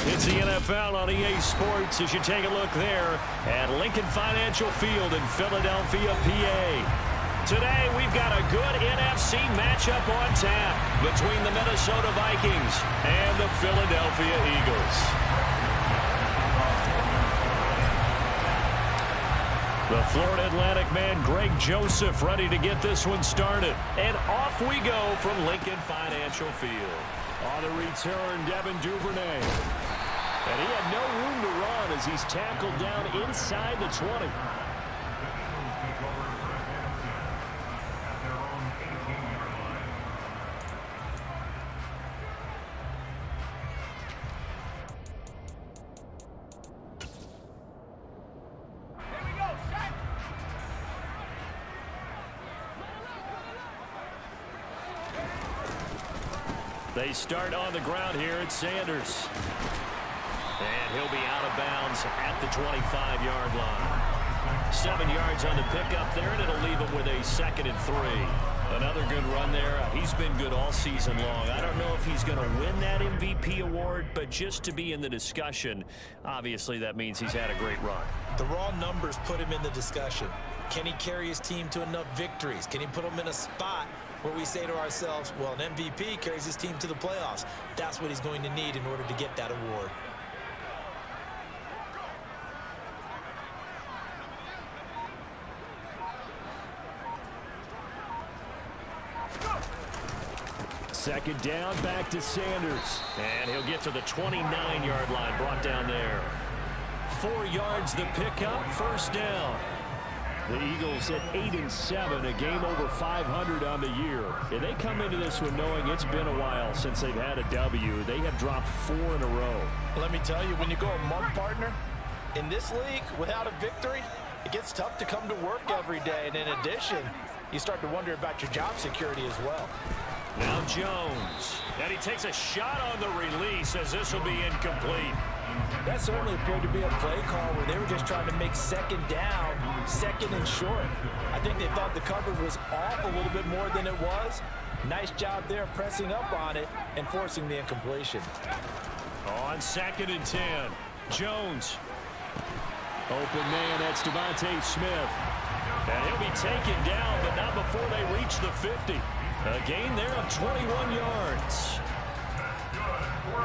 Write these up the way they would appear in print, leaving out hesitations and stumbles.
It's the NFL on EA Sports as you take a look there at Lincoln Financial Field in Philadelphia, PA. Today, we've got a good NFC matchup on tap between the Minnesota Vikings and the Philadelphia Eagles. The Florida Atlantic man, Greg Joseph, ready to get this one started. And off we go from Lincoln Financial Field. On the return, Devin Duvernay. And he had no room to run as he's tackled down inside the 20. They start on the ground here at Sanders. And he'll be out of bounds at the 25-yard line. 7 yards on the pickup there, and it'll leave him with a 2nd and 3. Another good run there. He's been good all season long. I don't know if he's going to win that MVP award, but just to be in the discussion, obviously that means he's had a great run. The raw numbers put him in the discussion. Can he carry his team to enough victories? Can he put them in a spot where we say to ourselves, well, an MVP carries his team to the playoffs? That's what he's going to need in order to get that award. Second down, back to Sanders. And he'll get to the 29-yard line, brought down there. 4 yards the pickup, first down. The Eagles at 8-7, a game over 500 on the year. And they come into this one knowing it's been a while since they've had a W. They have dropped 4 in a row. Let me tell you, when you go a month, partner, in this league without a victory, it gets tough to come to work every day. And in addition, you start to wonder about your job security as well. Now Jones. And he takes a shot on the release as this will be incomplete. That certainly appeared to be a play call where they were just trying to make second down, 2nd and short. I think they thought the coverage was off a little bit more than it was. Nice job there pressing up on it and forcing the incompletion. On 2nd and 10, Jones. Open man, that's Devontae Smith. And he'll be taken down, but not before they reach the 50. A gain there of 21 yards.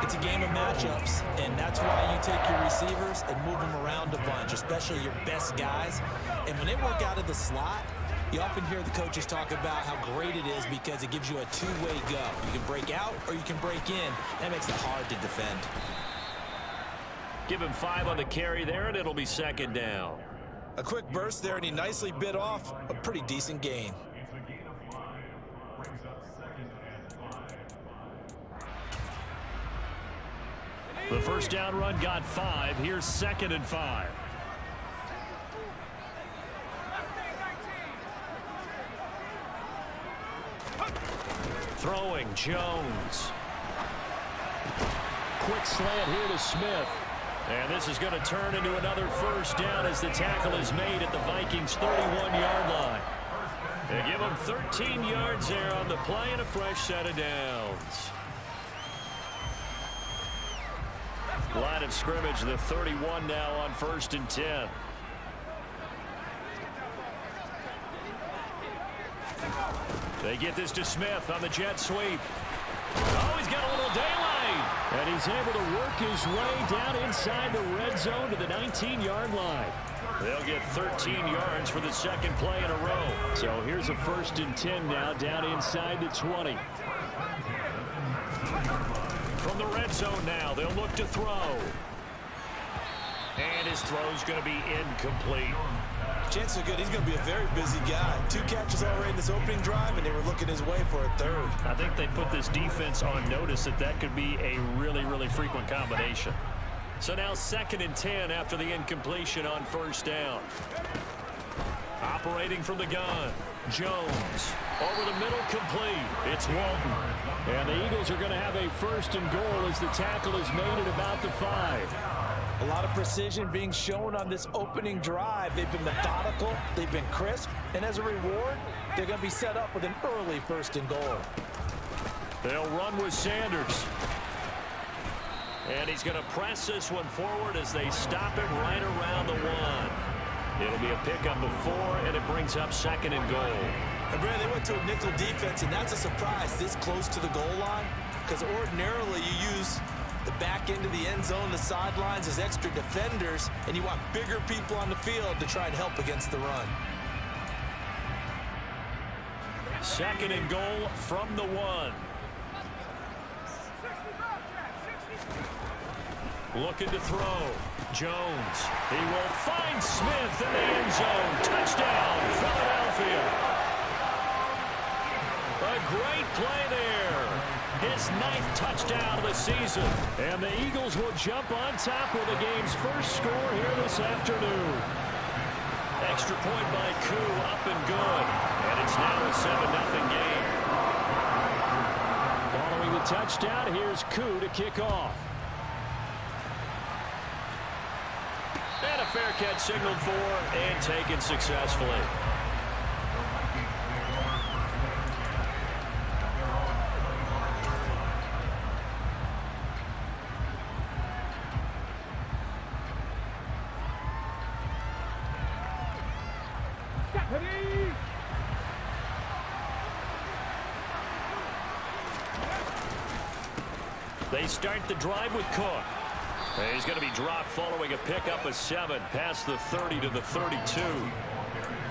It's a game of matchups, and that's why you take your receivers and move them around a bunch, especially your best guys. And when they work out of the slot, you often hear the coaches talk about how great it is because it gives you a two-way go. You can break out or you can break in. That makes it hard to defend. Give him 5 on the carry there, and it'll be 2nd down. A quick burst there, and he nicely bit off a pretty decent gain. The first down run got 5. Here's 2nd and 5. Throwing, Jones. Quick slant here to Smith. And this is going to turn into another first down as the tackle is made at the Vikings' 31-yard line. They give them 13 yards there on the play and a fresh set of downs. Line of scrimmage, the 31 now on 1st and 10. They get this to Smith on the jet sweep. Oh, he's got a little daylight. And he's able to work his way down inside the red zone to the 19-yard line. They'll get 13 yards for the 2nd play in a row. So here's a 1st and 10 now down inside the 20. From the red zone now, they'll look to throw. And his throw's going to be incomplete. Chances are good he's going to be a very busy guy. 2 catches already in this opening drive, and they were looking his way for a 3rd. I think they put this defense on notice that could be a really, really frequent combination. So now 2nd and 10 after the incompletion on 1st down. Operating from the gun, Jones. Over the middle, complete. It's Walton. And the Eagles are going to have a 1st and goal as the tackle is made at about the 5. A lot of precision being shown on this opening drive. They've been methodical, they've been crisp, and as a reward, they're going to be set up with an early 1st and goal. They'll run with Sanders. And he's going to press this one forward as they stop it right around the 1. It'll be a pickup of 4, and it brings up 2nd and goal. And Brad, they went to a nickel defense, and that's a surprise this close to the goal line, because ordinarily you use the back end of the end zone, the sidelines as extra defenders, and you want bigger people on the field to try and help against the run. 2nd and goal from the 1. Looking to throw. Jones. He will find Smith in the end zone. Touchdown, Philadelphia. A great play there. His 9th touchdown of the season. And the Eagles will jump on top with the game's first score here this afternoon. Extra point by Koo, up and good. And it's now a 7-0 game. Following the touchdown, here's Koo to kick off. And a fair catch signaled for and taken successfully. They start the drive with Cook. He's going to be dropped following a pickup of 7 past the 30 to the 32.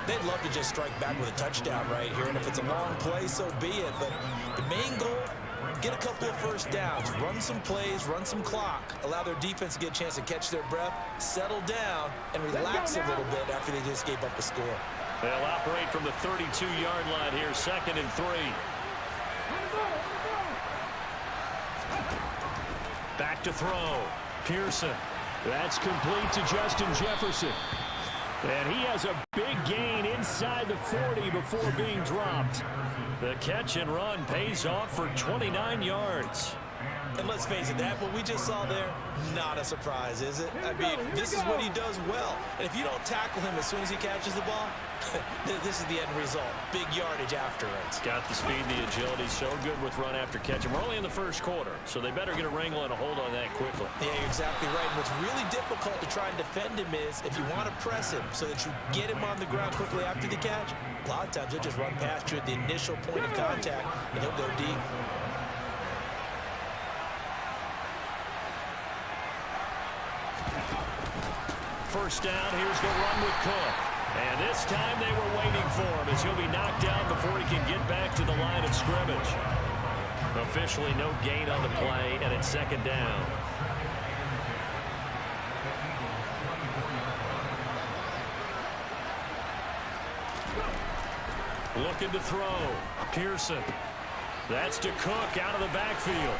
They'd love to just strike back with a touchdown right here, and if it's a long play, so be it. But the main goal, get a couple of first downs, run some plays, run some clock, allow their defense to get a chance to catch their breath, settle down, and relax a little bit after they just gave up a score. They'll operate from the 32-yard line here, 2nd and 3. Back to throw. Pearson. That's complete to Justin Jefferson. And he has a big gain inside the 40 before being dropped. The catch and run pays off for 29 yards. And let's face it, that what we just saw there, not a surprise, is it? I mean, this is what he does well. And if you don't tackle him as soon as he catches the ball, this is the end result. Big yardage after it. It's got the speed and the agility, so good with run after catch. And we're only in the first quarter, so they better get a wrangle and a hold on that quickly. Yeah, you're exactly right. And what's really difficult to try and defend him is if you want to press him so that you get him on the ground quickly after the catch, a lot of times he'll just run past you at the initial point of contact, and he'll go deep. First down, here's the run with Cook. And this time they were waiting for him as he'll be knocked down before he can get back to the line of scrimmage. Officially no gain on the play, and it's 2nd down. Looking to throw. Pearson. That's to Cook out of the backfield.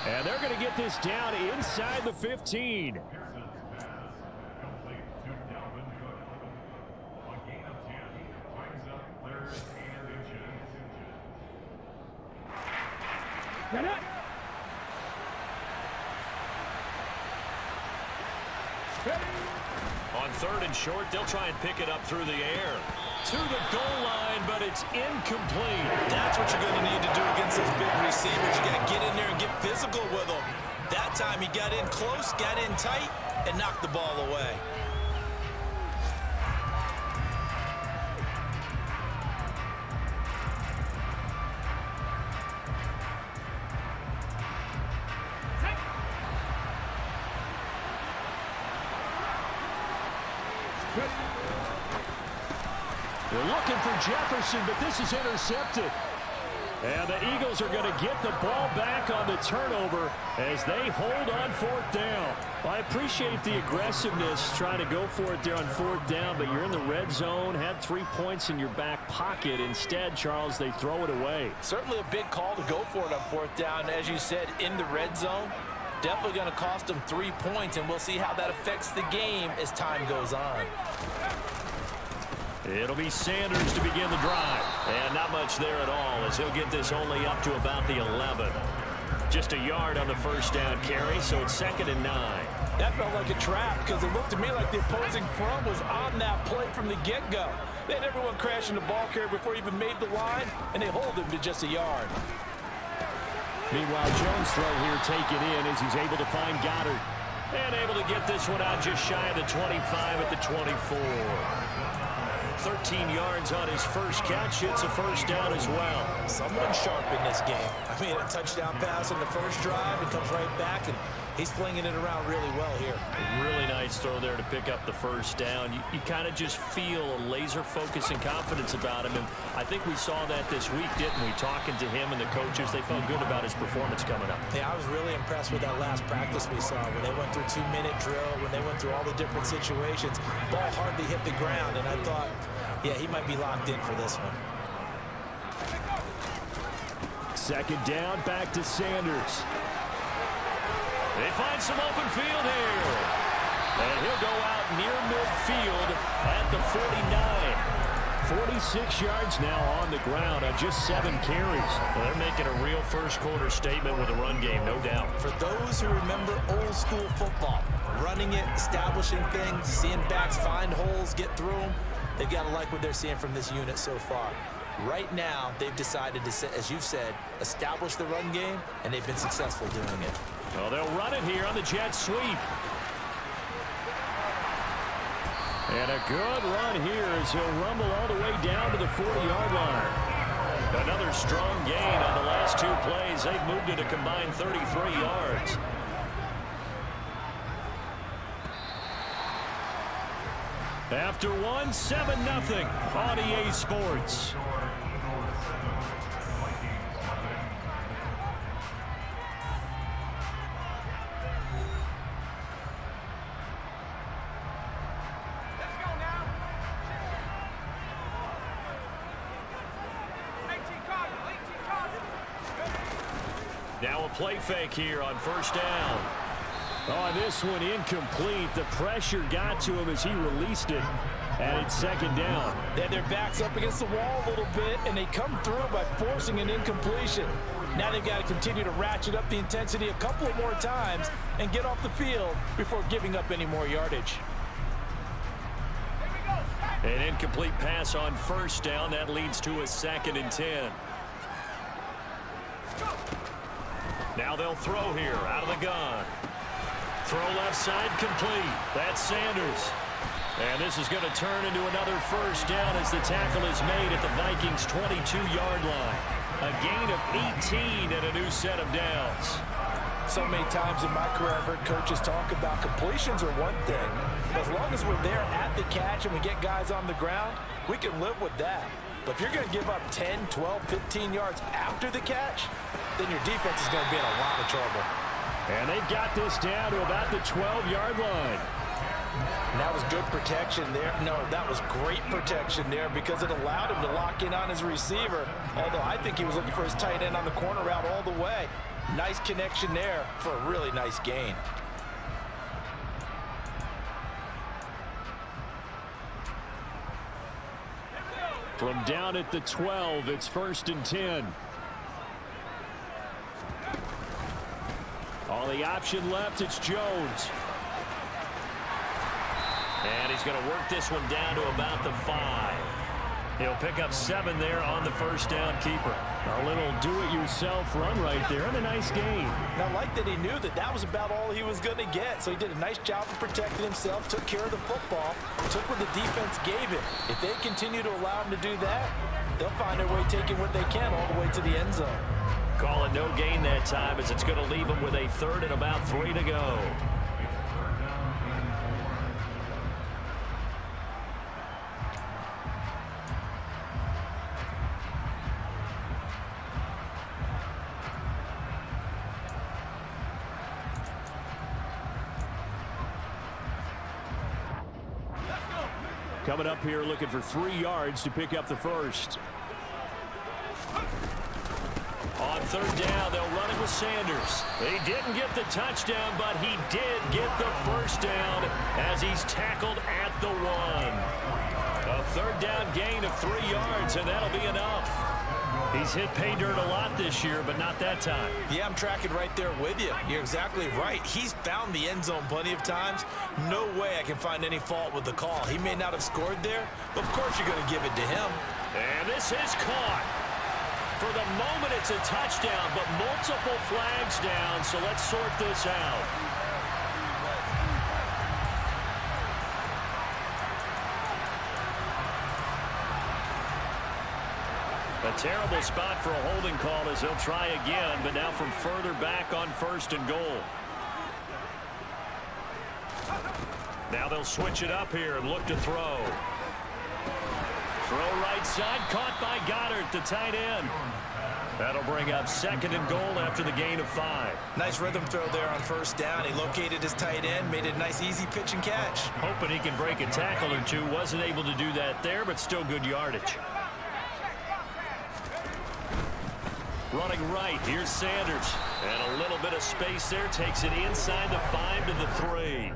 And they're going to get this down inside the 15. On 3rd and short, they'll try and pick it up through the air. To the goal line, but it's incomplete. That's what you're going to need to do against those big receivers. You got to get in there and get physical with them. That time he got in close, got in tight, and knocked the ball away. They're looking for Jefferson, but this is intercepted. And the Eagles are going to get the ball back on the turnover as they hold on 4th down. Well, I appreciate the aggressiveness trying to go for it there on 4th down, but you're in the red zone, had 3 points in your back pocket. Instead, Charles, they throw it away. Certainly a big call to go for it on 4th down. As you said, in the red zone, definitely going to cost them 3 points, and we'll see how that affects the game as time goes on. It'll be Sanders to begin the drive. And not much there at all as he'll get this only up to about the 11. Just a yard on the first down carry, so it's 2nd and 9. That felt like a trap because it looked to me like the opposing front was on that play from the get-go. They had everyone crashing the ball carrier before he even made the line, and they hold him to just a yard. Meanwhile, Jones' throw here taken in as he's able to find Goddard. And able to get this one out just shy of the 25 at the 24. 13 yards on his first catch. It's a first down as well. Someone sharp in this game. I mean, a touchdown pass on the first drive. It comes right back, and he's flinging it around really well here. A really nice throw there to pick up the first down. You kind of just feel a laser focus and confidence about him. And I think we saw that this week, didn't we? Talking to him and the coaches, they felt good about his performance coming up. Yeah, I was really impressed with that last practice we saw when they went through 2-minute drill, when they went through all the different situations. Ball hardly hit the ground, and I thought, yeah, he might be locked in for this one. Second down, back to Sanders. They find some open field here. And he'll go out near midfield at the 49. 46 yards now on the ground on just 7 carries. Well, they're making a real first-quarter statement with a run game, no doubt. For those who remember old-school football, running it, establishing things, seeing backs find holes, get through them, they've got to like what they're seeing from this unit so far. Right now, they've decided to, as you've said, establish the run game, and they've been successful doing it. Well, they'll run it here on the jet sweep. And a good run here as he'll rumble all the way down to the 40-yard line. Another strong gain on the last 2 plays. They've moved it a combined 33 yards. After one, 7-0 on EA Sports. Now a play fake here on first down. Oh, this one incomplete. The pressure got to him as he released it. And it's second down. Then their back's up against the wall a little bit, and they come through by forcing an incompletion. Now they've got to continue to ratchet up the intensity a couple of more times and get off the field before giving up any more yardage. An incomplete pass on first down. That leads to a 2nd and 10. Now they'll throw here out of the gun. Throw left side complete. That's Sanders. And this is going to turn into another first down as the tackle is made at the Vikings' 22-yard line. A gain of 18 and a new set of downs. So many times in my career I've heard coaches talk about completions are one thing. But as long as we're there at the catch and we get guys on the ground, we can live with that. But if you're going to give up 10, 12, 15 yards after the catch, then your defense is going to be in a lot of trouble. And they've got this down to about the 12-yard line. And that was good protection there. No, that was great protection there because it allowed him to lock in on his receiver. Although I think he was looking for his tight end on the corner route all the way. Nice connection there for a really nice gain. From down at the 12, it's 1st and 10. On the option left, it's Jones. And he's going to work this one down to about the 5. He'll pick up 7 there on the first down keeper. A little do-it-yourself run right there and a nice gain. And I like that he knew that that was about all he was going to get. So he did a nice job of protecting himself, took care of the football, took what the defense gave him. If they continue to allow him to do that, they'll find their way taking what they can all the way to the end zone. Call it no gain that time as it's going to leave him with a 3rd and about 3 to go. Coming up here looking for 3 yards to pick up the first. On 3rd down, they'll run it with Sanders. He didn't get the touchdown, but he did get the first down as he's tackled at the 1. A 3rd down gain of 3 yards, and that'll be enough. He's hit pay dirt a lot this year, but not that time. Yeah, I'm tracking right there with you. You're exactly right. He's found the end zone plenty of times. No way I can find any fault with the call. He may not have scored there, but of course you're going to give it to him. And this is caught. For the moment, it's a touchdown, but multiple flags down, so let's sort this out. A terrible spot for a holding call as they'll try again, but now from further back on 1st and goal. Now they'll switch it up here and look to throw. Throw right side, caught by Goddard, the tight end. That'll bring up 2nd and goal after the gain of 5. Nice rhythm throw there on 1st down. He located his tight end, made it a nice easy pitch and catch. Hoping he can break a tackle or two. Wasn't able to do that there, but still good yardage. Running right, here's Sanders. And a little bit of space there, takes it inside the 5 to the 3.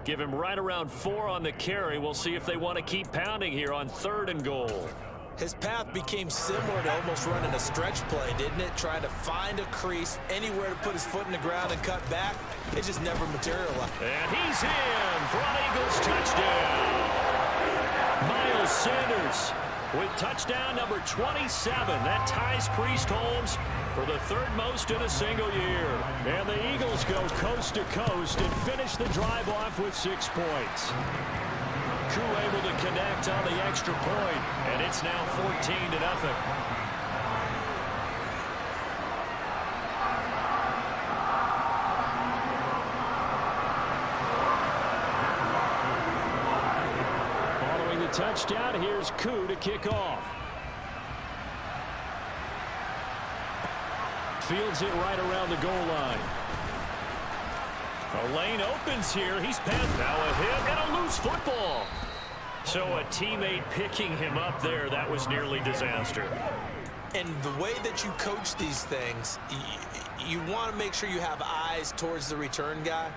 Give him right around 4 on the carry. We'll see if they want to keep pounding here on 3rd and goal. His path became similar to almost running a stretch play, didn't it? Trying to find a crease, anywhere to put his foot in the ground and cut back. It just never materialized. And he's in for an Eagles touchdown. Miles Sanders with touchdown number 27. That ties Priest Holmes for the 3rd most in a single year. And the Eagles go coast to coast and finish the drive off with 6 points. Crew able to connect on the extra point, and it's now 14-0. Following the touchdown, here's Koo to kick off. Fields it right around the goal line. A lane opens here. He's passed. Now a hit and a loose football. So a teammate picking him up there. That was nearly disaster. And the way that you coach these things, you want to make sure you have eyes towards the return guy,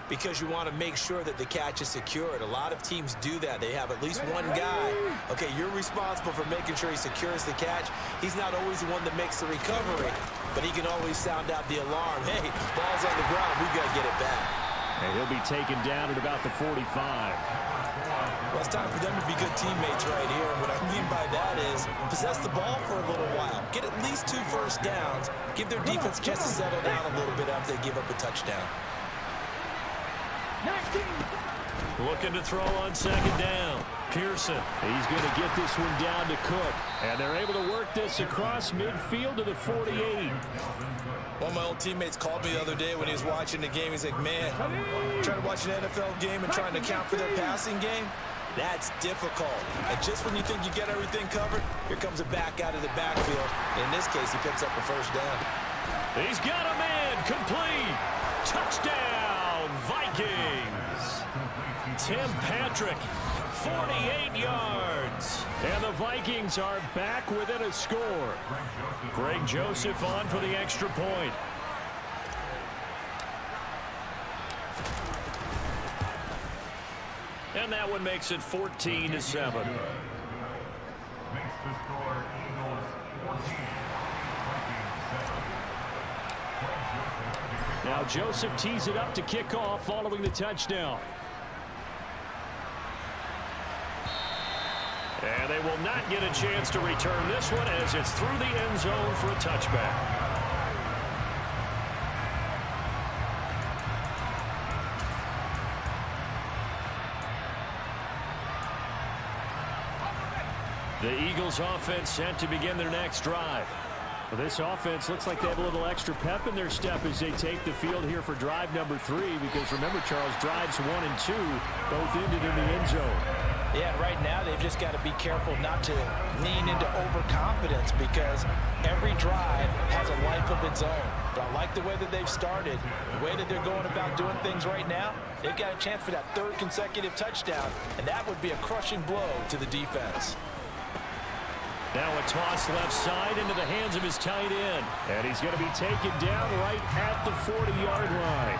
because you want to make sure that the catch is secured. A lot of teams do that. They have at least one guy. Okay, you're responsible for making sure he secures the catch. He's not always the one that makes the recovery, but he can always sound out the alarm. Hey, ball's on the ground. We've got to get it back. And he'll be taken down at about the 45. Well, it's time for them to be good teammates right here. And what I mean by that is possess the ball for a little while. Get at least 2 first downs. Give their defense a chance to settle down a little bit after they give up a touchdown. Looking to throw on 2nd down. Pearson. He's going to get this one down to Cook. And they're able to work this across midfield to the 48. One of my old teammates called me the other day when he was watching the game. He's like, man, trying to watch an NFL game and trying to account for their passing game, that's difficult. And just when you think you get everything covered, here comes a back out of the backfield. And in this case, he picks up a 1st down. He's got a man. Complete. Touchdown, Vikings. Tim Patrick, 48 yards. And the Vikings are back within a score. Greg Joseph on for the extra point. And that one makes it 14-7. Now Joseph tees it up to kick off following the touchdown. And they will not get a chance to return this one as it's through the end zone for a touchback. The Eagles offense set to begin their next drive. Well, this offense looks like they have a little extra pep in their step as they take the field here for drive number 3, because remember, Charles, drives 1 and 2 both ended in the end zone. Yeah, right now they've just got to be careful not to lean into overconfidence, because every drive has a life of its own. But I like the way that they've started, the way that they're going about doing things right now. They've got a chance for that 3rd consecutive touchdown, and that would be a crushing blow to the defense. Now a toss left side into the hands of his tight end. And he's going to be taken down right at the 40-yard line.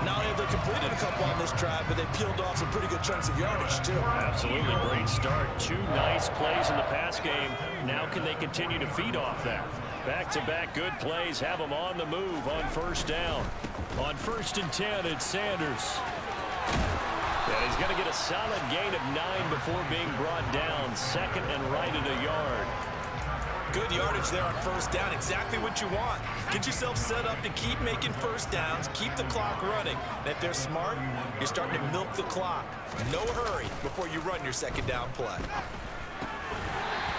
Not only have they completed a couple on this drive, but they peeled off some pretty good chunks of yardage, too. Absolutely great start. 2 nice plays in the pass game. Now can they continue to feed off that? Back-to-back good plays have them on the move on 1st down. On 1st and 10, it's Sanders. And he's going to get a solid gain of 9 before being brought down. 2nd and right at a yard. Good yardage there on first down. Exactly what you want. Get yourself set up to keep making first downs, keep the clock running. And if they're smart, you're starting to milk the clock. No hurry before you run your second down play.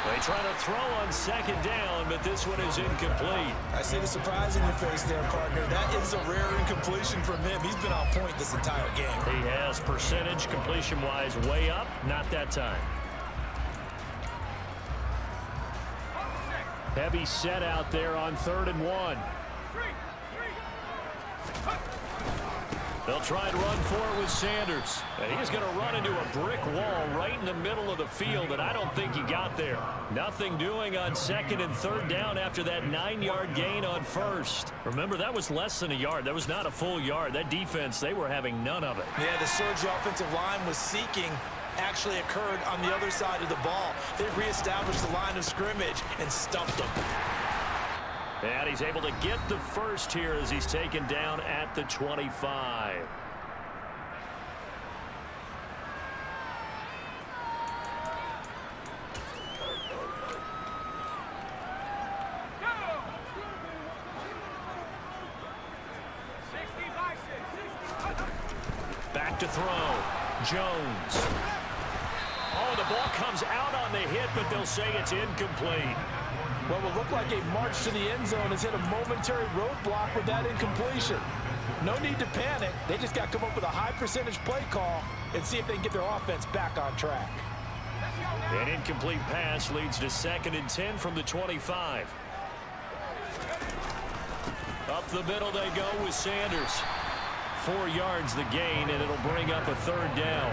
They try to throw on second down, but this one is incomplete. I see the surprise in your face there, partner. That is a rare incompletion from him. He's been on point this entire game. He has percentage completion-wise way up. Not that time. Heavy set out there on 3rd and 1. They'll try and run for it with Sanders. And he's going to run into a brick wall right in the middle of the field, and I don't think he got there. Nothing doing on 2nd and 3rd down after that 9-yard gain on 1st. Remember, that was less than a yard. That was not a full yard. That defense, they were having none of it. Yeah, the surge the offensive line was seeking actually occurred on the other side of the ball. They reestablished the line of scrimmage and stuffed them. And he's able to get the first here as he's taken down at the 25. Back to throw. Jones. Oh, the ball comes out on the hit, but they'll say it's incomplete. Well, it looked like a march to the end zone has hit a momentary roadblock with that incompletion. No need to panic. They just got to come up with a high percentage play call and see if they can get their offense back on track. An incomplete pass leads to 2nd and 10 from the 25. Up the middle they go with Sanders. 4 yards the gain, and it'll bring up a 3rd down.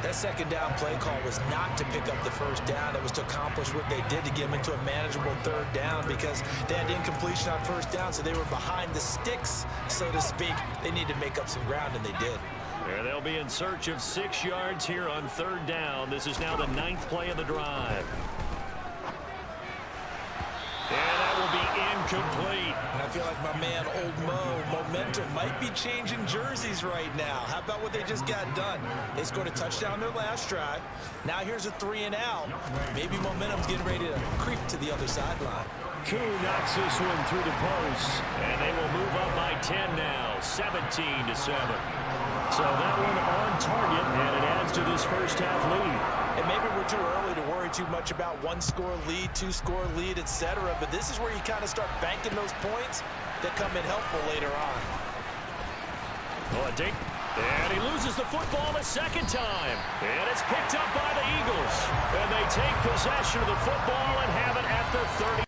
That second down play call was not to pick up the first down. It was to accomplish what they did to get them into a manageable 3rd down because they had incompletion on first down, so they were behind the sticks, so to speak. They needed to make up some ground, and they did. There they'll be in search of 6 yards here on 3rd down. This is now the 9th play of the drive. And that will be incomplete. And I feel like my man, Old Mo, momentum might be changing jerseys right now. How about what they just got done? They scored a touchdown their last drive. Now here's a 3 and out. Maybe momentum's getting ready to creep to the other sideline. Koo knocks this one through the post. And they will move up by 10 now, 17-7. So that one on target, and it adds to this first half lead. And maybe we're too early to worry too much about 1-score lead, 2-score lead, etc. But this is where you kind of start banking those points that come in helpful later on. Oh, and he loses the football a second time. And it's picked up by the Eagles. And they take possession of the football and have it at the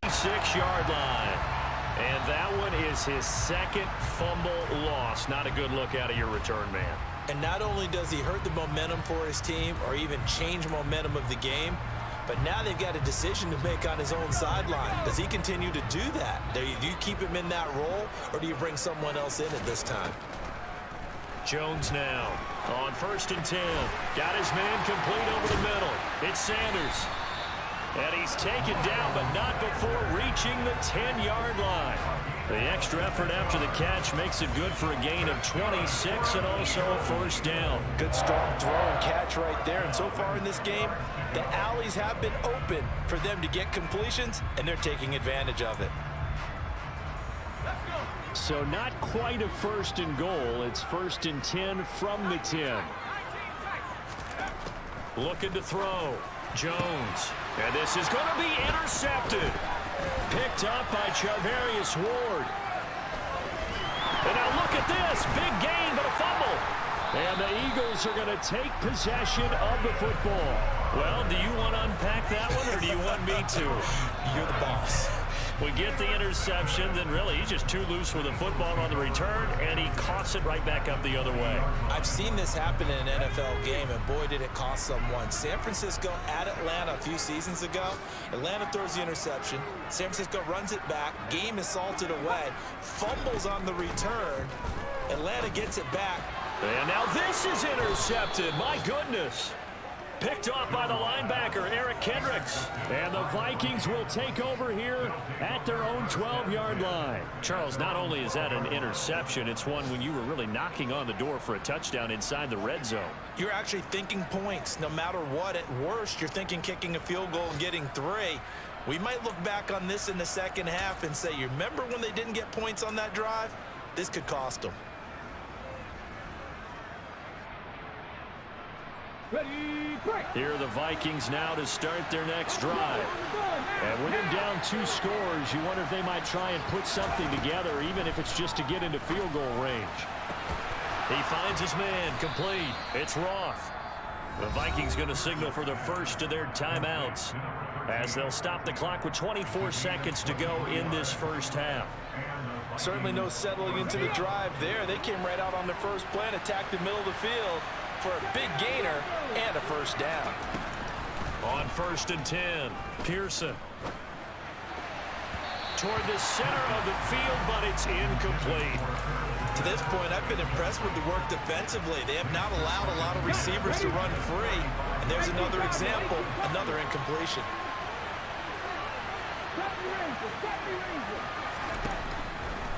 36-yard line. And that one is his 2nd fumble loss. Not a good look out of your return man. And not only does he hurt the momentum for his team or even change momentum of the game, but now they've got a decision to make on his own sideline. Does he continue to do that? Do you keep him in that role, or do you bring someone else in at this time? Jones now on 1st and 10. Got his man complete over the middle. It's Sanders. And he's taken down, but not before reaching the 10-yard line. The extra effort after the catch makes it good for a gain of 26 and also a first down. Good strong throw and catch right there. And so far in this game, the alleys have been open for them to get completions, and they're taking advantage of it. So not quite a 1st and goal. It's 1st and 10 from the 10. Looking to throw. Jones. And this is going to be intercepted. Picked up by Charvarius Ward. And now look at this. Big gain, but a fumble. And the Eagles are going to take possession of the football. Well, do you want to unpack that one, or do you want me to? You're the boss. We get the interception, then really he's just too loose with the football on the return, and he coughs it right back up the other way. I've seen this happen in an NFL game, and boy, did it cost someone. San Francisco at Atlanta a few seasons ago. Atlanta throws the interception. San Francisco runs it back. Game is salted away. Fumbles on the return. Atlanta gets it back. And now this is intercepted. My goodness. Picked off by the linebacker, Eric Kendricks. And the Vikings will take over here at their own 12-yard line. Charles, not only is that an interception, it's one when you were really knocking on the door for a touchdown inside the red zone. You're actually thinking points no matter what. At worst, you're thinking kicking a field goal and getting 3. We might look back on this in the second half and say, you remember when they didn't get points on that drive? This could cost them. Here are the Vikings now to start their next drive. And with them down 2 scores, you wonder if they might try and put something together, even if it's just to get into field goal range. He finds his man, complete. It's Roth. The Vikings going to signal for the first of their timeouts as they'll stop the clock with 24 seconds to go in this first half. Certainly no settling into the drive there. They came right out on the first play and attacked the middle of the field for a big gainer and a first down. On 1st and 10, Pearson. Toward the center of the field, but it's incomplete. To this point, I've been impressed with the work defensively. They have not allowed a lot of receivers to run free. And there's another example, another incompletion.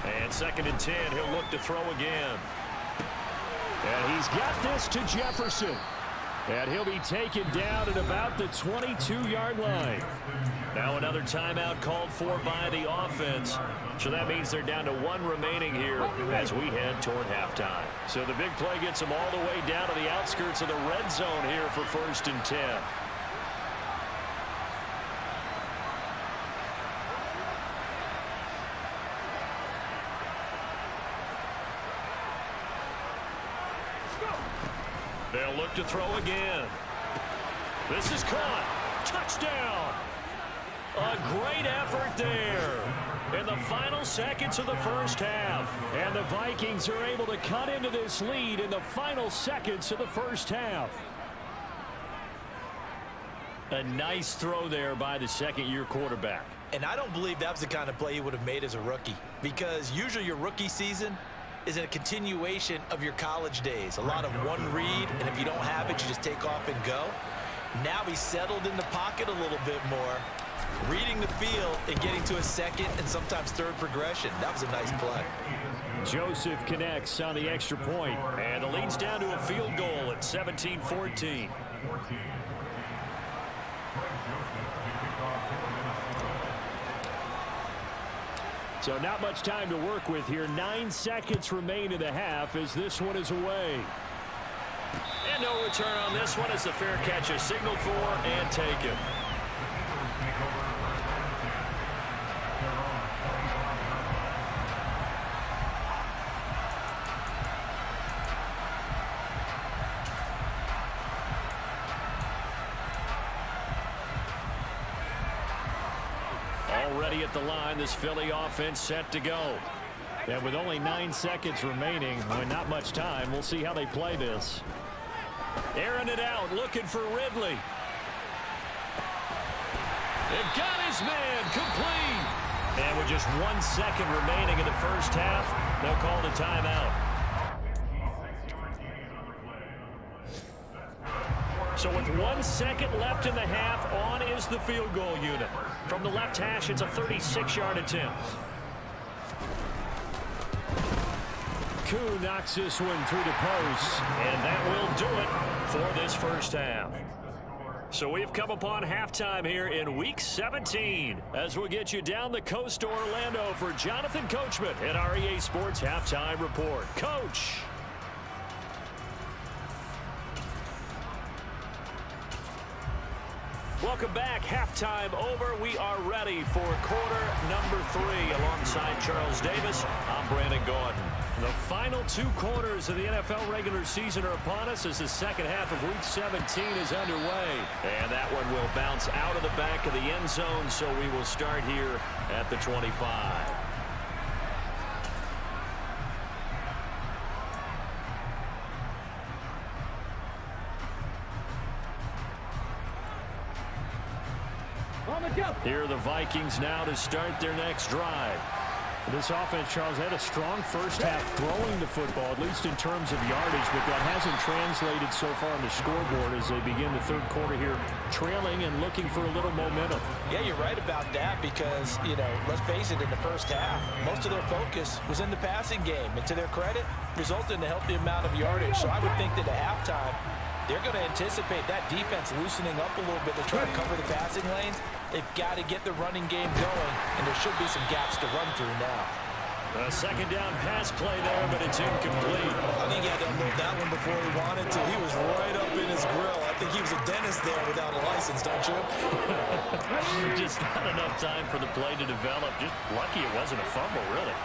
And 2nd and 10, he'll look to throw again. And he's got this to Jefferson. And he'll be taken down at about the 22-yard line. Now another timeout called for by the offense. So that means they're down to 1 remaining here as we head toward halftime. So the big play gets them all the way down to the outskirts of the red zone here for 1st and 10. They'll look to throw again. This is caught. Touchdown. A great effort there in the final seconds of the first half. And the Vikings are able to cut into this lead in the final seconds of the first half. A nice throw there by the second-year quarterback. And I don't believe that was the kind of play he would have made as a rookie, because usually your rookie season is a continuation of your college days. A lot of one read, and if you don't have it, you just take off and go. Now he's settled in the pocket a little bit more, reading the field and getting to a second and sometimes third progression. That was a nice play. Joseph connects on the extra point, and the lead's down to a field goal at 17-14. So not much time to work with here. 9 seconds remain in the half as this one is away. And no return on this one as the fair catch is signaled for and taken. Already at the line, this Philly offense set to go. And with only 9 seconds remaining, not much time, we'll see how they play this. Airing it out, looking for Ridley. They've got his man, complete. And with just 1 second remaining in the first half, they'll call the timeout. So with 1 second left in the half, on is the field goal unit. From the left hash, it's a 36-yard attempt. Koo knocks this one through the post, and that will do it for this first half. So we've come upon halftime here in Week 17 as we'll get you down the coast to Orlando for Jonathan Coachman at our EA Sports Halftime Report. Coach. Welcome back. Halftime over. We are ready for quarter number 3 alongside Charles Davis. I'm Brandon Gordon. The final 2 quarters of the NFL regular season are upon us as the second half of Week 17 is underway. And that one will bounce out of the back of the end zone, so we will start here at the 25. Here are the Vikings now to start their next drive. This offense, Charles, had a strong first half throwing the football, at least in terms of yardage, but that hasn't translated so far on the scoreboard as they begin the third quarter here, trailing and looking for a little momentum. Yeah, you're right about that because, let's face it, in the first half, most of their focus was in the passing game. And to their credit, resulted in a healthy amount of yardage. So I would think that at halftime, they're going to anticipate that defense loosening up a little bit to try to cover the passing lanes They've got to get the running game going, and there should be some gaps to run through now. A second down pass play there, but it's incomplete. I think he had to unload that one before he wanted to. He was right up in his grill. I think he was a dentist there without a license, don't you? Just not enough time for the play to develop. Just lucky it wasn't a fumble, really.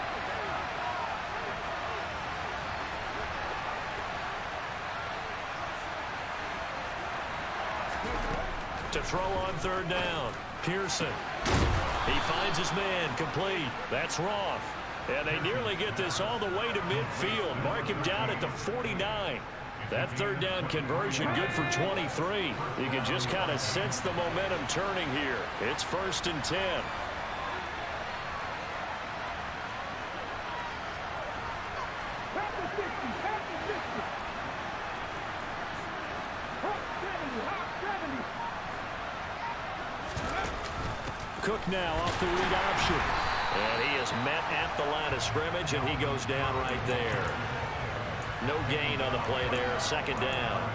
To throw on third down, Pearson. He finds his man, complete. That's Roth. And they nearly get this all the way to midfield. Mark him down at the 49. That third down conversion good for 23. You can just kind of sense the momentum turning here. It's 1st and 10. Cook now off the read option. And he is met at the line of scrimmage, and he goes down right there. No gain on the play there, 2nd down.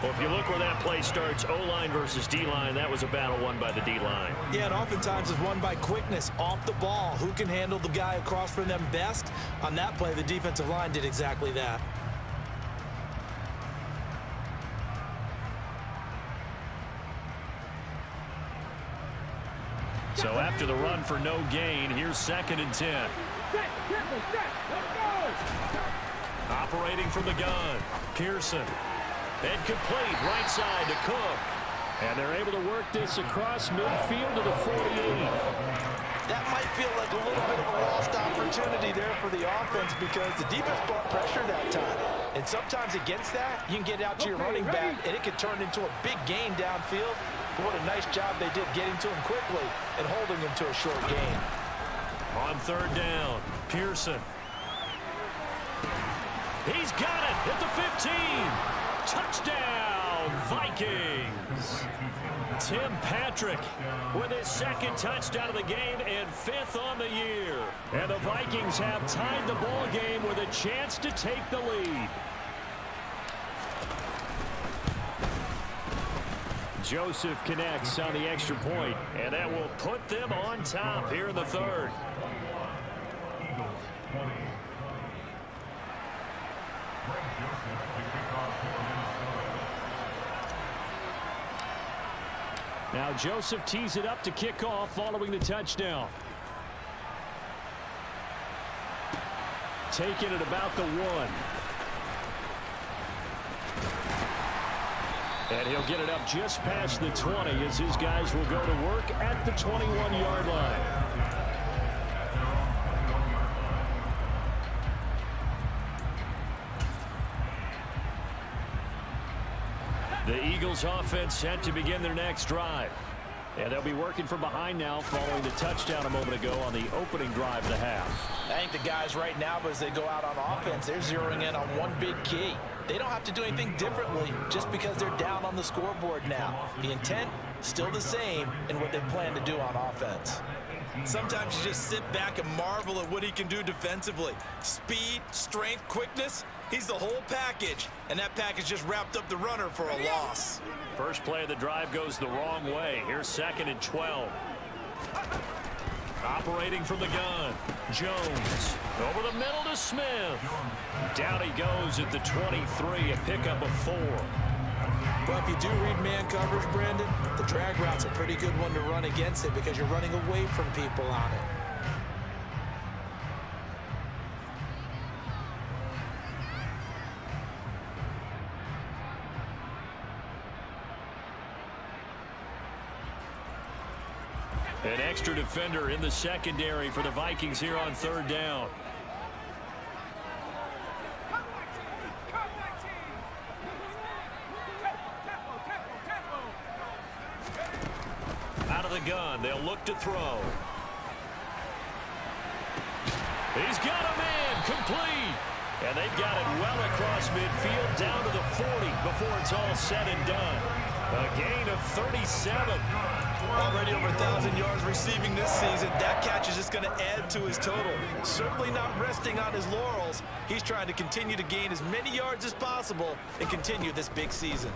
Well, if you look where that play starts, O-line versus D-line, that was a battle won by the D-line. Yeah, and oftentimes it's won by quickness off the ball. Who can handle the guy across from them best? On that play, the defensive line did exactly that. So after the run for no gain, here's 2nd and 10. Operating from the gun, Pearson. And complete, right side to Cook. And they're able to work this across midfield to the 48. That might feel like a little bit of a lost opportunity there for the offense because the defense brought pressure that time. And sometimes against that, you can get out to your running back, and it can turn into a big gain downfield. But what a nice job they did getting to him quickly and holding him to a short gain. On third down, Pearson. He's got it at the 15. Touchdown, Vikings. Tim Patrick with his 2nd touchdown of the game and 5th on the year. And the Vikings have tied the ball game with a chance to take the lead. Joseph connects on the extra point, and that will put them on top here in the 3rd. Now Joseph tees it up to kick off following the touchdown. Taking it about the 1. And he'll get it up just past the 20 as his guys will go to work at the 21-yard line. The Eagles offense set to begin their next drive. And they'll be working from behind now following the touchdown a moment ago on the opening drive of the half. I think the guys right now, as they go out on offense, they're zeroing in on one big key. They don't have to do anything differently just because they're down on the scoreboard now. The intent, still the same in what they plan to do on offense. Sometimes you just sit back and marvel at what he can do defensively. Speed, strength, quickness, he's the whole package. And that package just wrapped up the runner for a loss. First play of the drive goes the wrong way. Here's 2nd and 12. Operating from the gun, Jones. Over the middle to Smith. Down he goes at the 23, a pickup of 4. Well, if you do read man coverage, Brandon, the drag route's a pretty good one to run against it because you're running away from people on it. An extra defender in the secondary for the Vikings here on third down. Out of the gun, they'll look to throw. He's got a man, complete. And they've got it well across midfield down to the 40 before it's all said and done. A gain of 37. Already over 1,000 yards receiving this season. That catch is just going to add to his total. Certainly not resting on his laurels. He's trying to continue to gain as many yards as possible and continue this big season.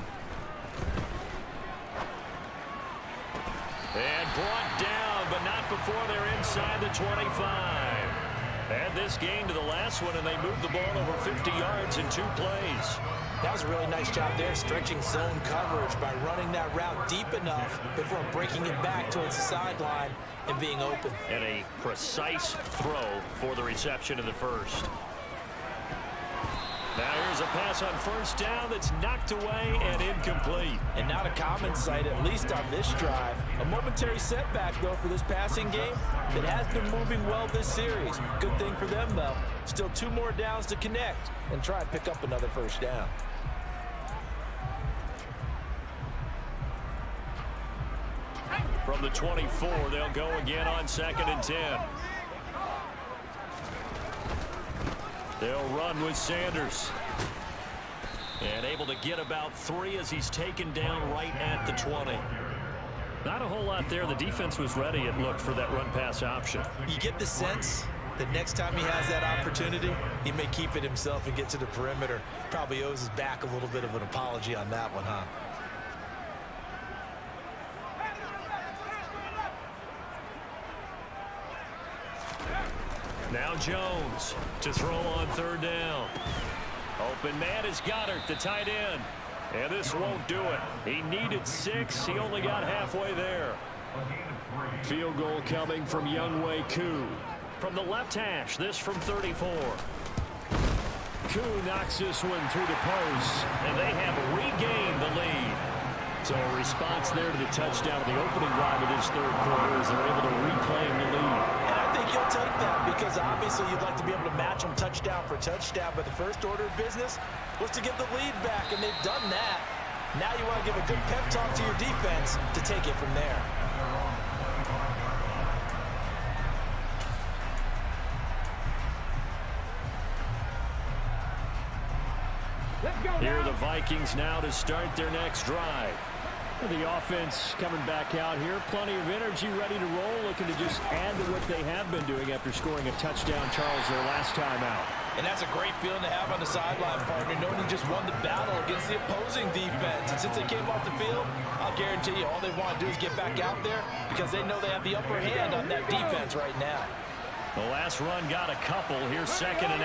And brought down, but not before they're inside the 25. Add this game to the last one, and they moved the ball over 50 yards in 2 plays. That was a really nice job there, stretching zone coverage by running that route deep enough before breaking it back towards the sideline and being open. And a precise throw for the reception in the first. Now here's a pass on first down that's knocked away and incomplete. And not a common sight, at least on this drive. A momentary setback, though, for this passing game that has been moving well this series. Good thing for them, though. Still 2 more downs to connect and try and pick up another first down. From the 24, they'll go again on 2nd and 10. They'll run with Sanders. And able to get about 3 as he's taken down right at the 20. Not a whole lot there. The defense was ready, it looked, for that run-pass option. You get the sense that next time he has that opportunity, he may keep it himself and get to the perimeter. Probably owes his back a little bit of an apology on that one, huh? Now Jones to throw on 3rd down. Open man is Goddard, the tight end. And this won't do it. He needed 6. He only got halfway there. Field goal coming from Younghoe Koo. From the left hash, this from 34. Koo knocks this one through the post, and they have regained the lead. So a response there to the touchdown of the opening drive of this 3rd quarter as they're able to reclaim the lead. And I think he'll take that because obviously you'd like to be able to match them touchdown for touchdown, but the first order of business was to get the lead back, and they've done that. Now you want to give a good pep talk to your defense to take it from there. Here are the Vikings now to start their next drive. The offense coming back out here. Plenty of energy, ready to roll, looking to just add to what they have been doing after scoring a touchdown, Charles, their last time out. And that's a great feeling to have on the sideline, partner, knowing you just won the battle against the opposing defense. And since they came off the field, I'll guarantee you all they want to do is get back out there because they know they have the upper hand on that defense right now. The last run got a couple. Here's 2nd and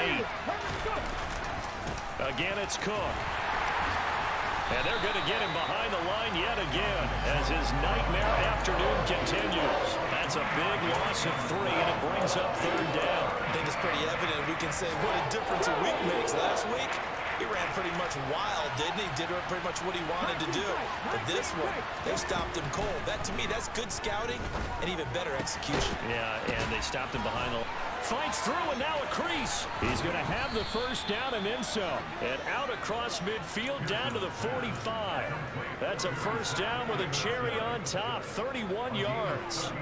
8. Again, it's Cook. And they're going to get him behind the line yet again as his nightmare afternoon continues. That's a big loss of 3, and it brings up 3rd down. I think it's pretty evident. We can say what a difference a week makes. Last week, he ran pretty much wild, didn't he? Did pretty much what he wanted to do. But this one, they stopped him cold. That, to me, that's good scouting and even better execution. Yeah, and they stopped him behind the line. Fights through, and now a crease. He's going to have the first down and then some. And out across midfield down to the 45. That's a first down with a cherry on top, 31 yards.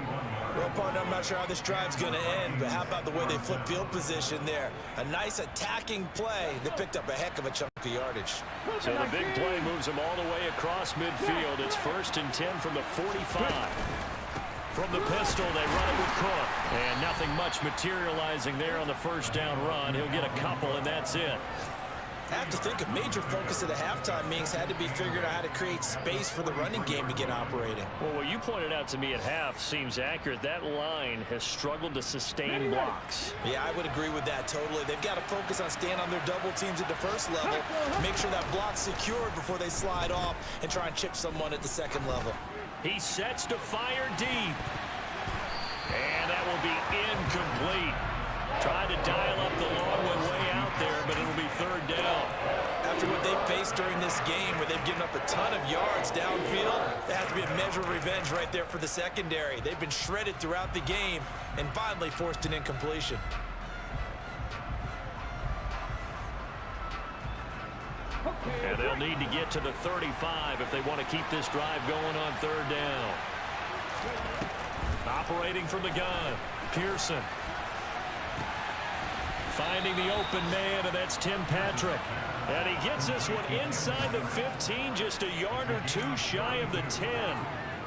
Well, partner, I'm not sure how this drive's going to end, but how about the way they flip field position there? A nice attacking play. They picked up a heck of a chunk of yardage. So the big play moves them all the way across midfield. It's 1st and 10 from the 45. From the pistol, they run it with Cook. And nothing much materializing there on the first down run. He'll get a couple, and that's it. I have to think a major focus of the halftime meetings had to be figured out how to create space for the running game to get operating. Well, what you pointed out to me at half seems accurate. That line has struggled to sustain blocks. Yeah, I would agree with that totally. They've got to focus on staying on their double teams at the first level, make sure that block's secured before they slide off and try and chip someone at the second level. He sets to fire deep. And that will be incomplete. Trying to dial up the long one way out there, but it'll be 3rd down. After what they've faced during this game, where they've given up a ton of yards downfield, there has to be a measure of revenge right there for the secondary. They've been shredded throughout the game and finally forced an incompletion. And they'll need to get to the 35 if they want to keep this drive going on 3rd down. Operating from the gun, Pearson. Finding the open man, and that's Tim Patrick. And he gets this one inside the 15, just a yard or 2 shy of the 10.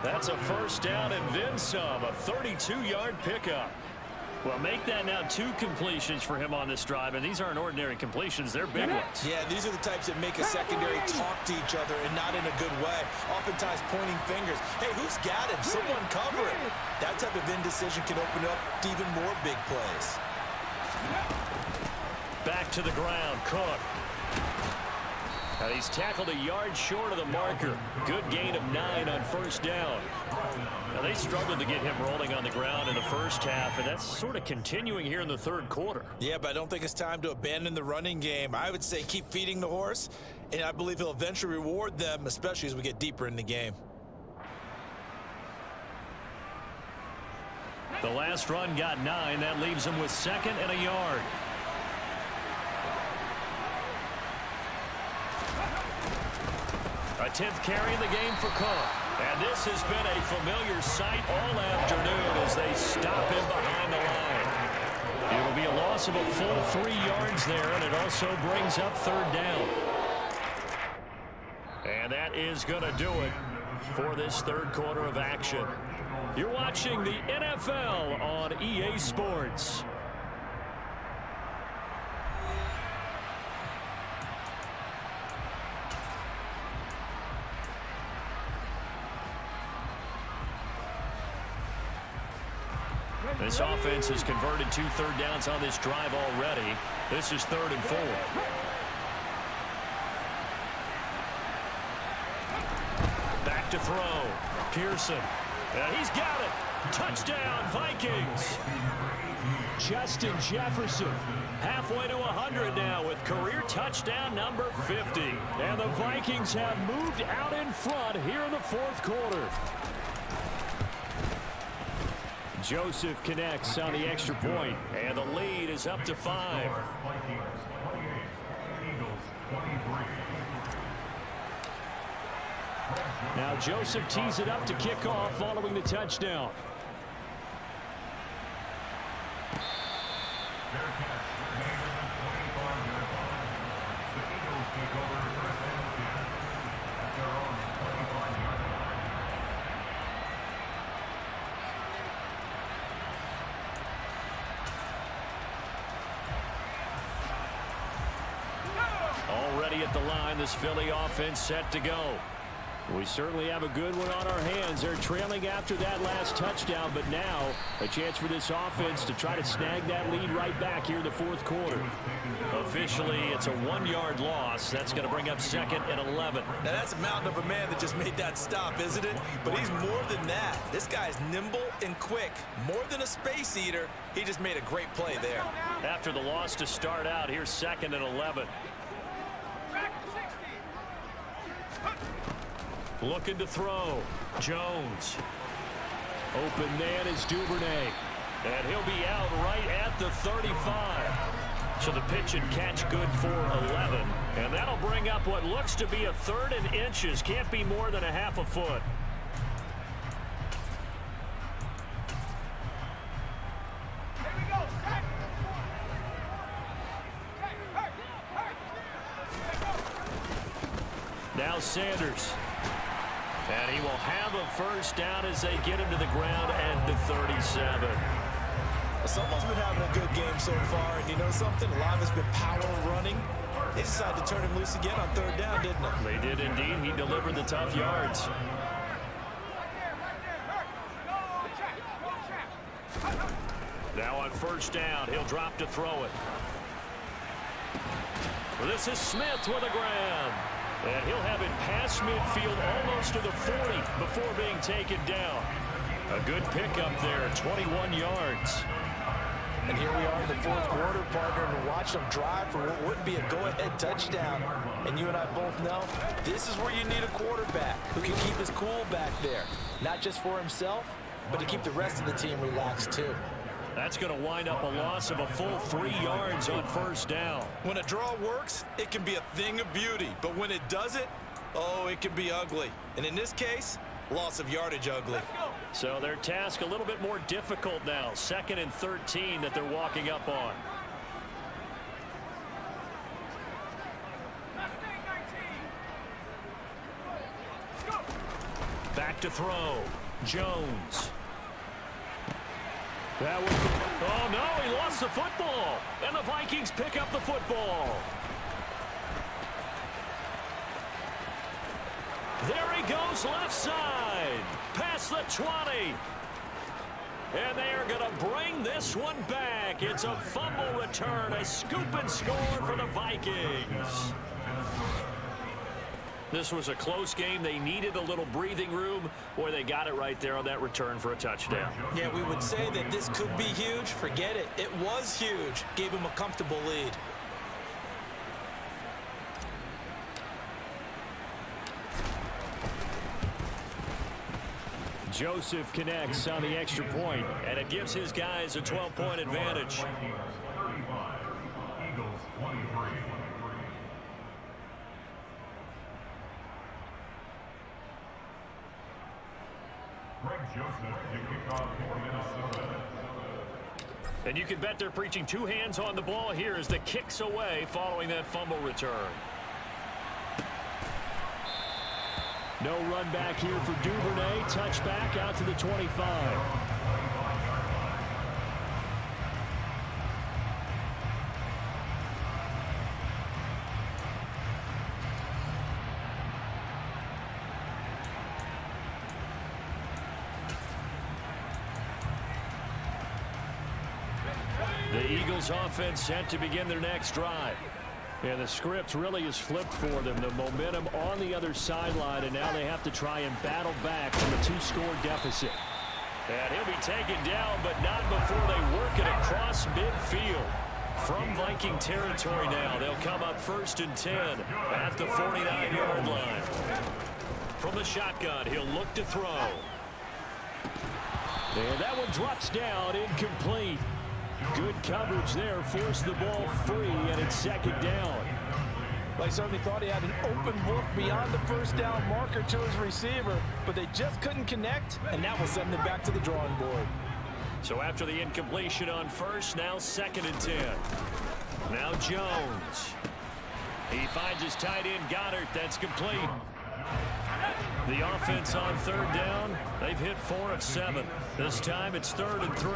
That's a first down and then some, a 32-yard pickup. Well, make that now 2 completions for him on this drive, and these aren't ordinary completions. They're big ones. Yeah, these are the types that make a secondary talk to each other and not in a good way. Oftentimes pointing fingers. Hey, who's got him? Someone cover it. That type of indecision can open up to even more big plays. Back to the ground, Cook. Now he's tackled a yard short of the marker. Good gain of 9 on first down. Now they struggled to get him rolling on the ground in the first half, and that's sort of continuing here in the third quarter. Yeah, but I don't think it's time to abandon the running game. I would say keep feeding the horse, and I believe he'll eventually reward them, especially as we get deeper in the game. The last run got 9. That leaves him with 2nd and a yard. A 10th carry in the game for Cook. And this has been a familiar sight all afternoon as they stop him behind the line. It'll be a loss of a full 3 yards there, and it also brings up 3rd down. And that is going to do it for this third quarter of action. You're watching the NFL on EA Sports. This offense has converted 2 third downs on this drive already. This is 3rd and 4. Back to throw. Pearson. And he's got it. Touchdown, Vikings. Justin Jefferson halfway to 100 now with career touchdown number 50. And the Vikings have moved out in front here in the fourth quarter. Joseph connects on the extra point, and the lead is up to 5. Now Joseph tees it up to kick off following the touchdown. Already at the line, this Philly offense set to go. We certainly have a good one on our hands. They're trailing after that last touchdown, but now a chance for this offense to try to snag that lead right back here in the fourth quarter. Officially, it's a 1-yard loss. That's going to bring up 2nd and 11. Now, that's a mountain of a man that just made that stop, isn't it? But he's more than that. This guy's nimble and quick. More than a space eater, he just made a great play there. After the loss to start out, here's 2nd and 11. Looking to throw. Jones. Open man is Duvernay. And he'll be out right at the 35. So the pitch and catch good for 11. And that'll bring up what looks to be a 3rd and inches. Can't be more than a half a foot. Now Sanders. And he will have a first down as they get him to the ground at the 37. Someone's been having a good game so far, and you know something? A lot of it's been power running. They decided to turn him loose again on 3rd down, didn't they? They did indeed. He delivered the tough yards. Now on first down, he'll drop to throw it. This is Smith with a grab. And he'll have it past midfield almost to the 40 before being taken down. A good pickup there, 21 yards. And here we are in the fourth quarter, partner, and watch them drive for what would be a go-ahead touchdown. And you and I both know this is where you need a quarterback who can keep his cool back there. Not just for himself, but to keep the rest of the team relaxed too. That's going to wind up a loss of a full 3 yards on first down. When a draw works, it can be a thing of beauty. But when it doesn't, oh, it can be ugly. And in this case, loss of yardage ugly. So their task a little bit more difficult now. 2nd and 13 that they're walking up on. Back to throw. Jones. That was Oh, no, he lost the football. And the Vikings pick up the football. There he goes, left side. Past the 20. And they are going to bring this one back. It's a fumble return, a scoop and score for the Vikings. This was a close game. They needed a little breathing room. Boy, they got it right there on that return for a touchdown. Yeah, we would say that this could be huge. Forget it. It was huge. Gave him a comfortable lead. Joseph connects on the extra point, and it gives his guys a 12-point advantage. And you can bet they're preaching two hands on the ball here as the kick's away following that fumble return. No run back here for Duvernay. Touchback out to the 25. The Eagles offense set to begin their next drive. And the script really is flipped for them. The momentum on the other sideline, and now they have to try and battle back from a two-score deficit. And he'll be taken down, but not before they work it across midfield. From Viking territory now, they'll come up 1st and 10 at the 49-yard line. From the shotgun, he'll look to throw. And that one drops down, incomplete. Good coverage there, forced the ball free, and it's 2nd down. They certainly thought he had an open look beyond the first down marker to his receiver, but they just couldn't connect, and that will send them back to the drawing board. So after the incompletion on 1st, now 2nd and 10. Now Jones. He finds his tight end, Goddard. That's complete. The offense on 3rd down, they've hit 4 of 7. This time it's 3rd and 3.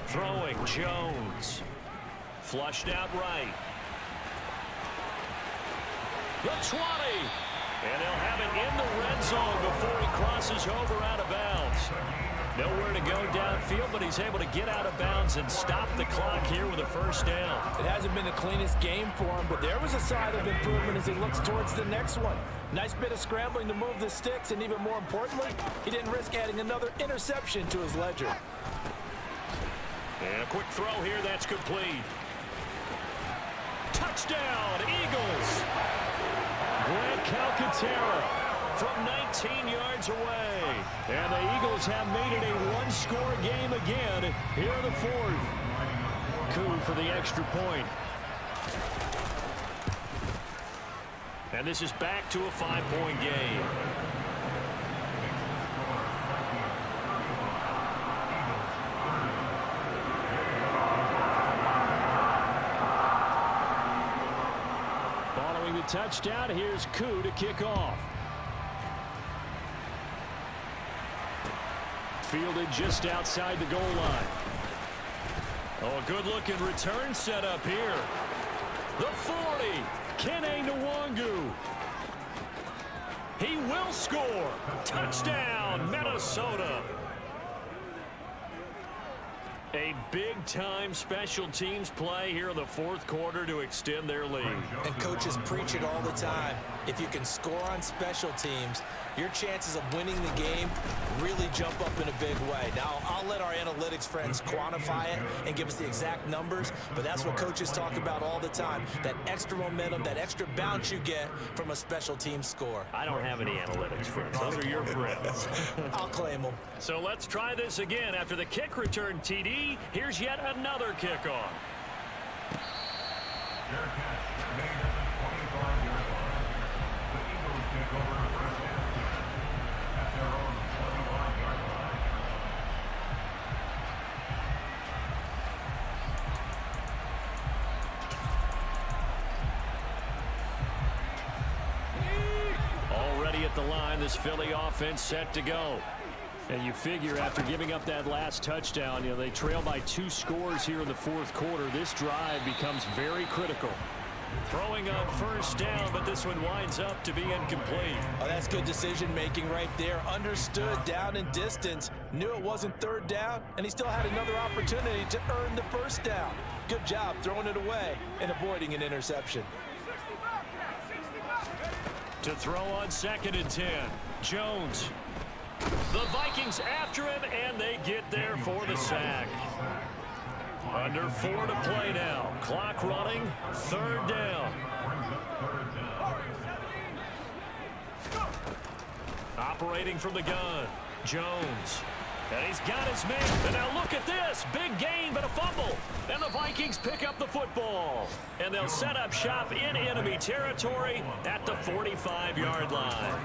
Throwing, Jones. Flushed out right. The 20. And they'll have it in the red zone before he crosses over out of bounds. Nowhere to go downfield, but he's able to get out of bounds and stop the clock here with a 1st down. It hasn't been the cleanest game for him, but there was a sign of improvement as he looks towards the next one. Nice bit of scrambling to move the sticks, and even more importantly, he didn't risk adding another interception to his ledger. And a quick throw here, that's complete. Touchdown, Eagles! Grant Calcaterra from 19 yards away. And the Eagles have made it a one-score game again here in the 4th. Coup for the extra point. And this is back to a 5-point game. Following the touchdown, here's Coup to kick off. Fielded just outside the goal line. Oh, a good-looking return set up here. The 40, Kene Nwangu. He will score. Touchdown, Minnesota. A big-time special teams play here in the 4th quarter to extend their lead. And coaches preach it all the time. If you can score on special teams, your chances of winning the game really jump up in a big way. Now, I'll let our analytics friends quantify it and give us the exact numbers, but that's what coaches talk about all the time, that extra momentum, that extra bounce you get from a special team score. I don't have any analytics friends. Those are your friends. I'll claim them. So let's try this again. After the kick return TD, here's yet another kickoff. Already at the line, this Philly offense set to go. And you figure after giving up that last touchdown, they trail by 2 scores here in the fourth quarter. This drive becomes very critical. Throwing on first down, but this one winds up to be incomplete. Oh, that's good decision-making right there. Understood down and distance, knew it wasn't third down, and he still had another opportunity to earn the first down. Good job throwing it away and avoiding an interception. To throw on 2nd and 10, Jones. The Vikings after him, and they get there for the sack. Under 4 to play now. Clock running, 3rd down. Operating from the gun, Jones. And he's got his man. And now look at this. Big gain, but a fumble. And the Vikings pick up the football. And they'll set up shop in enemy territory at the 45-yard line.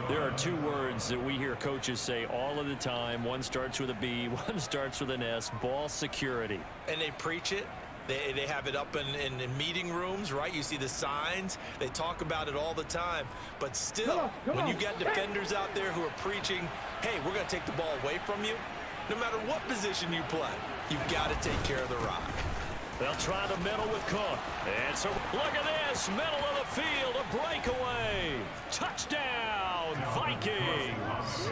There are 2 words that we hear coaches say all of the time. One starts with a B, one starts with an S. Ball security. And they preach it. They have it up in meeting rooms, right? You see the signs. They talk about it all the time. But still, when you've got defenders out there who are preaching, hey, we're going to take the ball away from you, no matter what position you play, you've got to take care of the rock. They'll try the middle with Cook. And so look at this, middle of the field, a breakaway. Touchdown, Vikings.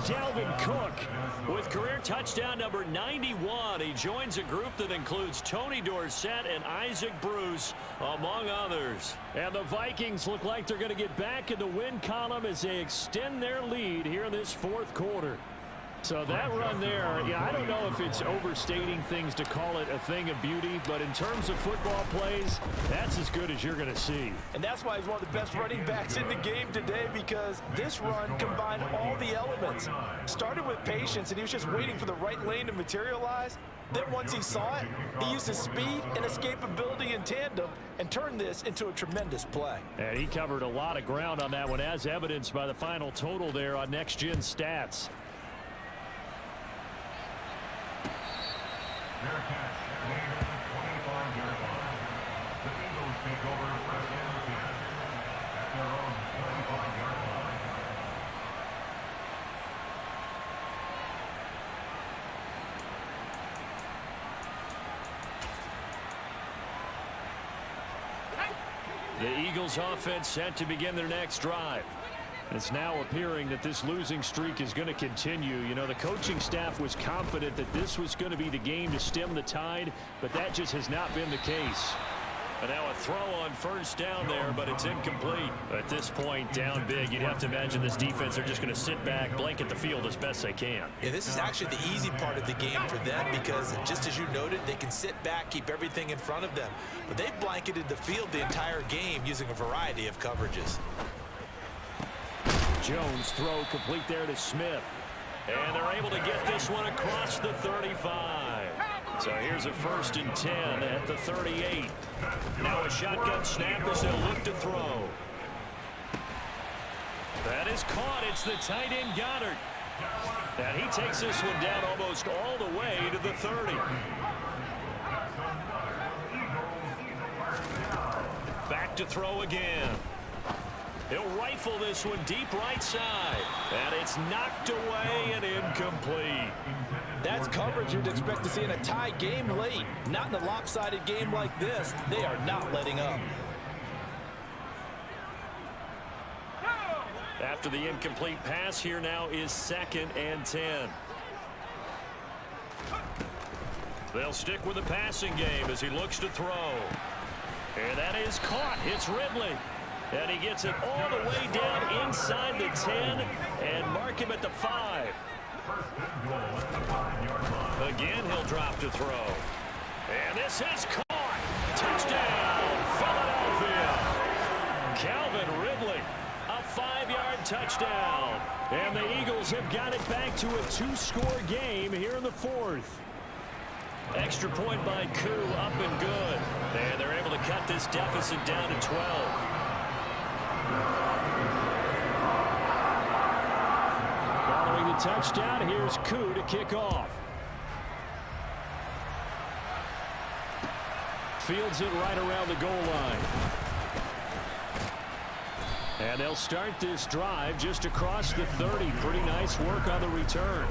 Dalvin Cook with career touchdown number 91. He joins a group that includes Tony Dorsett and Isaac Bruce, among others. And the Vikings look like they're going to get back in the win column as they extend their lead here in this fourth quarter. So that run there, I don't know if it's overstating things to call it a thing of beauty, but in terms of football plays, that's as good as you're going to see. And that's why he's one of the best running backs in the game today, because this run combined all the elements. Started with patience, and he was just waiting for the right lane to materialize. Then once he saw it, he used his speed and escapability in tandem and turned this into a tremendous play. And he covered a lot of ground on that one, as evidenced by the final total there on Next Gen Stats. The Eagles offense set to begin their next drive. It's now appearing that this losing streak is going to continue. The coaching staff was confident that this was going to be the game to stem the tide, but that just has not been the case. And now a throw on first down there, but it's incomplete. At this point, down big, you'd have to imagine this defense are just going to sit back, blanket the field as best they can. Yeah, this is actually the easy part of the game for them because, just as you noted, they can sit back, keep everything in front of them. But they've blanketed the field the entire game using a variety of coverages. Jones throw complete there to Smith. And they're able to get this one across the 35. So here's a 1st and 10 at the 38. Now a shotgun snap as they'll look to throw. That is caught. It's the tight end Goddard. And he takes this one down almost all the way to the 30. Back to throw again. He'll rifle this one deep right side. And it's knocked away and incomplete. That's coverage you'd expect to see in a tie game late. Not in a lopsided game like this. They are not letting up. After the incomplete pass, here now is 2nd and 10. They'll stick with the passing game as he looks to throw. And that is caught. It's Ridley. And he gets it all the way down inside the 10 and mark him at the 5. Again, he'll drop to throw. And this is caught. Touchdown, Philadelphia. Calvin Ridley, a 5-yard touchdown. And the Eagles have got it back to a 2-score game here in the 4th. Extra point by Koo, up and good. And they're able to cut this deficit down to 12. Following the touchdown, here's Koo to kick off. Fields it right around the goal line. And they'll start this drive just across the 30. Pretty nice work on the return.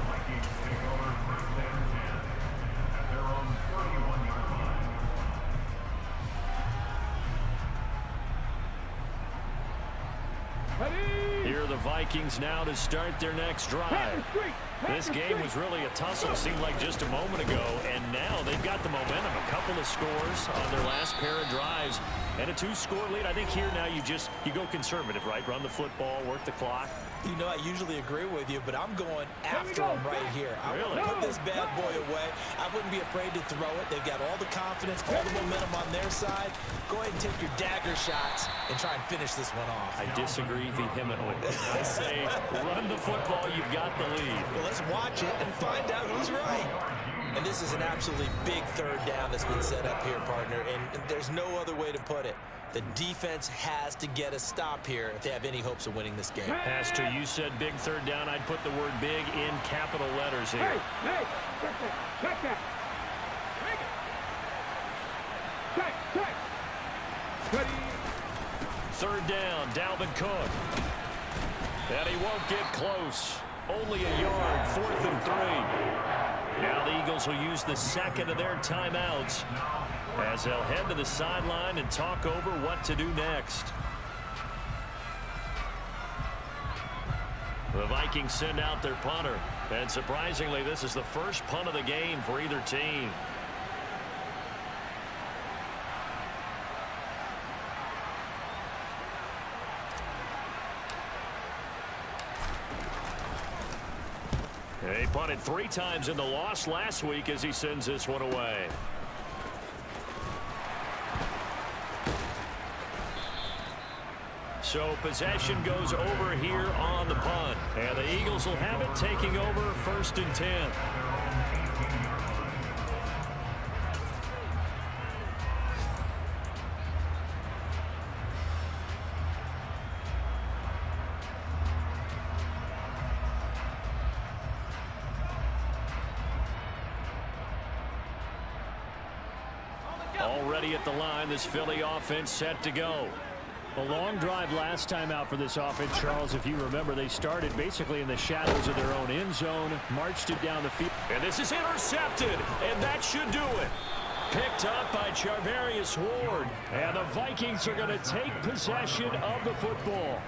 Here are the Vikings now to start their next drive. This game was really a tussle, seemed like just a moment ago, and now they've got the momentum. A couple of scores on their last pair of drives and a 2-score lead. I think here now you go conservative, right? Run the football, work the clock. You know, I usually agree with you, but I'm going after them right here. I want to put this bad boy away. I wouldn't be afraid to throw it. They've got all the confidence, all the momentum on their side. Go ahead and take your dagger shots and try and finish this one off. I disagree vehemently. I say run the football, you've got the lead. Well, let's watch it and find out who's right. And this is an absolutely big third down that's been set up here, partner, and there's no other way to put it. The defense has to get a stop here if they have any hopes of winning this game. Pastor, you said big third down. I'd put the word big in capital letters here. Hey, check that. Check. Ready. Third down, Dalvin Cook. And he won't get close. Only a yard, 4th and 3. Now the Eagles will use the second of their timeouts as they'll head to the sideline and talk over what to do next. The Vikings send out their punter. And surprisingly, this is the first punt of the game for either team. He punted 3 times in the loss last week as he sends this one away. So possession goes over here on the punt. And the Eagles will have it, taking over 1st and 10. Already at the line, this Philly offense set to go. A long drive last time out for this offense, Charles. If you remember, they started basically in the shadows of their own end zone, marched it down the field. And this is intercepted, and that should do it. Picked up by Charvarius Ward. And the Vikings are going to take possession of the football.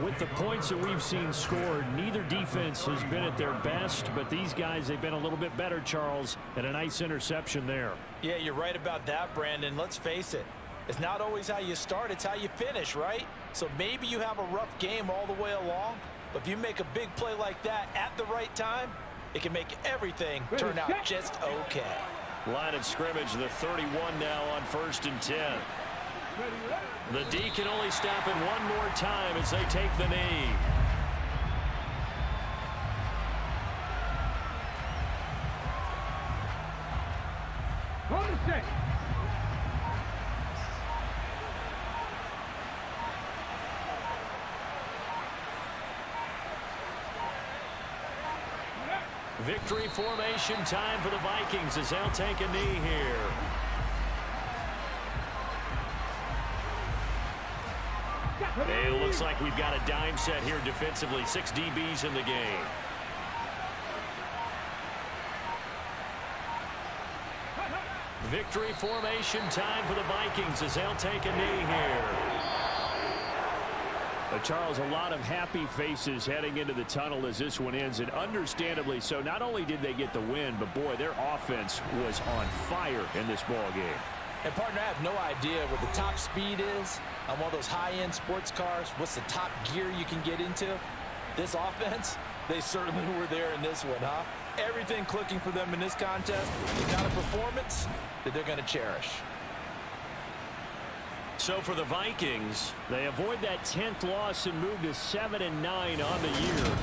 With the points that we've seen scored, neither defense has been at their best, but these guys, they've been a little bit better, Charles, and a nice interception there. Yeah, you're right about that, Brandon. Let's face it. It's not always how you start, it's how you finish, right? So maybe you have a rough game all the way along, but if you make a big play like that at the right time, it can make everything turn out just okay. Line of scrimmage, the 31 now on 1st and 10. The D can only stop it one more time as they take the knee. On the stick. Victory formation time for the Vikings as they'll take a knee here. It looks like we've got a dime set here defensively. 6 DBs in the game. Victory formation time for the Vikings as they'll take a knee here. Charles, a lot of happy faces heading into the tunnel as this one ends, and understandably so. Not only did they get the win, but boy, their offense was on fire in this ball game. And partner, I have no idea what the top speed is on one of those high-end sports cars. What's the top gear you can get into? This offense, they certainly were there in this one, huh? Everything clicking for them in this contest, the kind of performance that they're going to cherish. So for the Vikings, they avoid that 10th loss and move to 7-9 on the year.